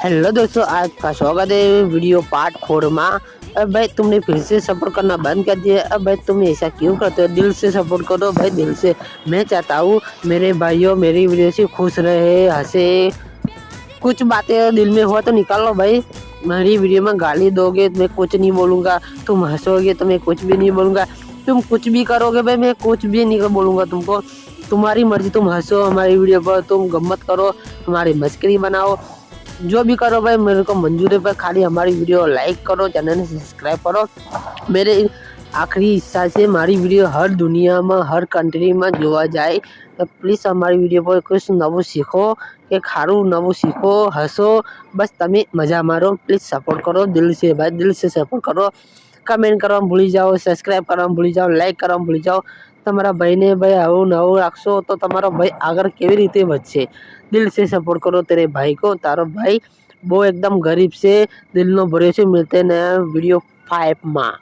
Hello दोस्तों, आज का स्वागत है वीडियो पार्ट 4 में। अब भाई तुमने फिर से सपोर्ट करना बंद कर दिया। अब भाई तुम ऐसा क्यों करते हो? दिल से सपोर्ट करो भाई, दिल से। मैं चाहता हूँ मेरे भाइयों मेरी वीडियो से खुश रहे, हंसे। कुछ बातें दिल में हुआ तो निकालो भाई। मेरी वीडियो में गाली दोगे तो मैं कुछ नहीं बोलूँगा, तुम हंसोगे तो मैं कुछ भी नहीं बोलूँगा, तुम कुछ भी करोगे भाई मैं कुछ भी नहीं बोलूँगा तुमको। तुम्हारी मर्जी, तुम हंसो हमारी वीडियो पर, तुम गम्मत करो, हमारी मस्करी बनाओ, जो भी करो भाई मेरे को मंजूर है। पर खाली हमारी वीडियो लाइक करो, चैनल ने सब्सक्राइब करो। मेरे आखिरी हिस्सा से हमारी वीडियो हर दुनिया में, हर कंट्री में જોવા જાય तो प्लीज़ हमारी वीडियो पर कुछ नवुं सीखो કે ખારું નવું सीखो, हंसो, बस તમે मजा मारो। प्लीज़ सपोर्ट करो दिल से भाई, दिल से सपोर्ट करो। कमेंट करवा भूली जाओ, सब्सक्राइब करवा भूली जाओ, लाइक करवा भूली जाओ। તમારા ભાઈને ભાઈ આવું નવું રાખશો તો તમારો ભાઈ આગળ કેવી રીતે વધશે? દિલ से सपोर्ट करो तेरे भाई को। तारो भाई वो एकदम गरीब से दिल नो भरे से मिलते नया वीडियो 5 में।